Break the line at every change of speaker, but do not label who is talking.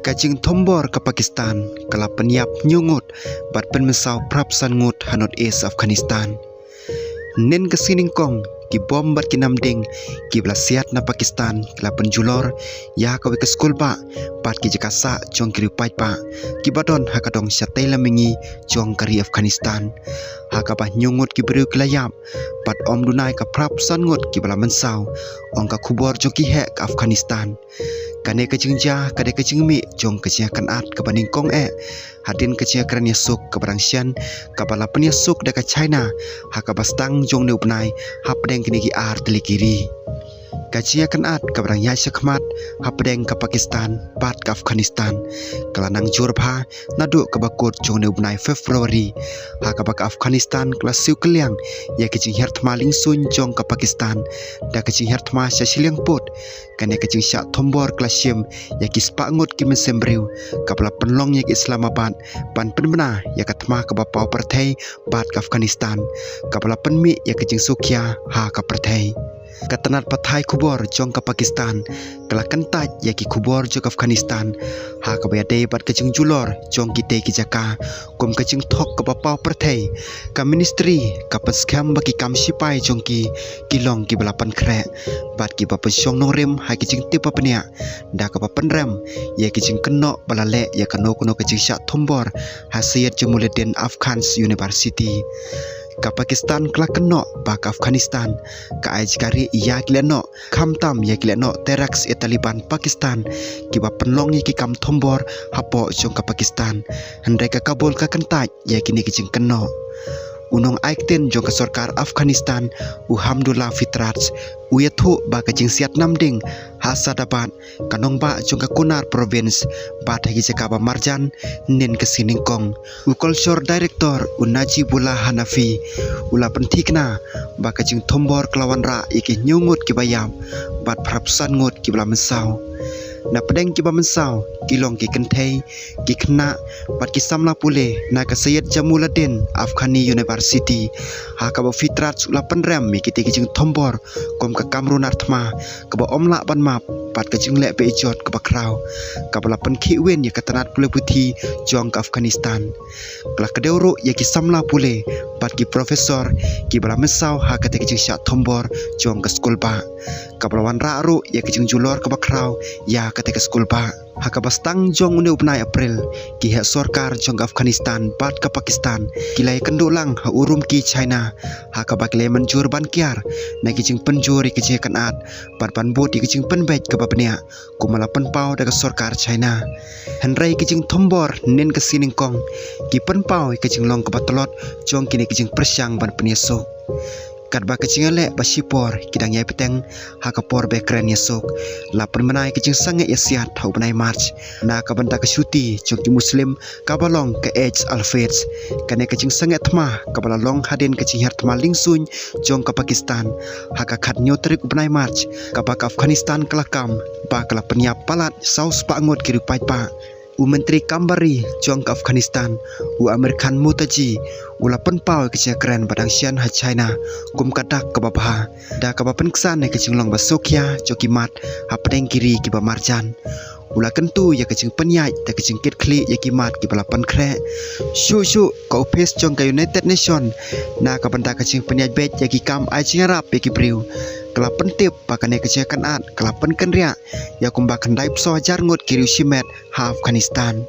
Kajing tombor ke Pakistan kala penyap nyungut bat penmesau prapsan ngut hanot es Afghanistan. Nen kesining kong ki bom bat ki namding ki blasiat na Pakistan kala penjulor ya kawe ke skul ba bat ki jakasa jong ki rupai pa ki badon hakadong syatela mengi jong kari Afghanistan hakabah nyungut ki beru kelayap bat om dunai ka prapsan ngut ki bala mensau ong ka kubor jong ki he ke Afghanistan. Kane kecing jah, kade kecing mi, jong kecing akan at ke banding kong hadin kecing akan yasuk ke barangsian, ke bala penyasuk dekat China, haka bastang jong neupnai, hapdeng kini ki ar teli kiri. Kecing akan at ke barang yasya kemat, hapdeng ke Pakistan, bat ke Afghanistan, kelanang jurba, naduk ke bakut jong neupnai Februari, haka bak Afghanistan kelas siu keliang, ya kecing hertma lingsun jong ke Pakistan, da kecing hertma syasiliang put, kane kecing syak tombor klasim ya ki spangut ki mesembriu kapala penlong ya ki Islamabad pan penbena ya katma ke bapau pertai bat ke Afghanistan kapala penmi ya kecing sukya ha ke pertai katanat pathai kubor jong ke Pakistan kala kentaj ya ki kubor jong ke Afghanistan ha ke bayadai bat kecing julor jong ki te ki jaka kum kecing thok ke bapau pertai ka ministry ka paskam baki kam sipai jong ki kilong ki balapan kre bat ki bapan syong nongrem hai kecing tipa penia da ka bapan rem ya kecing kenok balale ya kano kecing syak tombor hasiat Jamaluddin Afghans University ka Pakistan kelak kenok ba ka Afghanistan ka ajkari ya kileno khamtam ya kileno terax e Taliban Pakistan ki bapan long ki kam tombor hapo jong ka Pakistan hendai ka Kabul ka kentaj ya kini kecing kenok unong aikten jong ke sarkar Afghanistan Alhamdulillah fitrats uyathu ba kecing siat namding hasadabat kanong ba jong ke Kunar province bat hagi jakaba marjan nen ke siningkong ukulsor director Najibullah Hanafi ula pentikna ba kecing tombor kelawan ra iki nyungut ki bayam bat prapsan ngut ki bala mensau na pedeng ki ba mensau kilong ki kentai ki kena bat ki samla pule na ka Sayyid Jamaluddin Afghani University ha ka ba fitrat ula penrem mi ki te ki tombor kom ka Kamrun artma ka ba omla ban map bat ka jingle pe ijot ka ba krau ka bala pen ki wen ya katanat pule puthi jong ka Afghanistan kala ka deuro ya ki samla pule bat ki profesor ki bala mensau ha ka te ki syak tombor jong ka skul ba ka bala wan ra ru ya ki julor ka ba krau ya ka te ka skul ba haka bastang jong uni upnai April ki hak sarkar jong Afghanistan bat ke Pakistan kilai kendulang ha urum ki China haka bakle menjur ban kiar na ki jing penjuri ki jekan at bat ban bot ki jing penbet ke babnia kumala penpau daga sarkar China henrai ki jing tombor nen ke sining kong ki penpau ki jing long ke batolot jong kini ki jing persyang ban peniasuk kat ba kecing le ba sipor kidang yai peteng ha ka por be kren yesuk lapan menai kecing sange yasiat thau benai march na ka banta ka syuti jong ki muslim ka balong ke age alfets kane kecing sange thma ka balong hadin kecing her thma lingsun jong ka Pakistan ha ka khat nyotrik benai march ka ba ka Afghanistan kelakam ba kala penyap palat saus pa ngot ki rupai pa Menteri Kambari jong ke Afghanistan Amir Khan Mutaji ula penpau ke keren badang sian ha China kum kadak ke babah da ka bapen ksan ke cinglong basokya jokimat ha pedeng kiri ki ba marjan ula kentu ya kecing penyai da kecing kit kli ya kimat ki balapan kre shu ka upes jong ka United Nation na ka benda kecing penyai bet ya ki kam ai cing arab ya ki briu kelapan tip pakane kecing kan at kelapan kenria ya kumba kendai pso ajar ngut kiri simet ha Afghanistan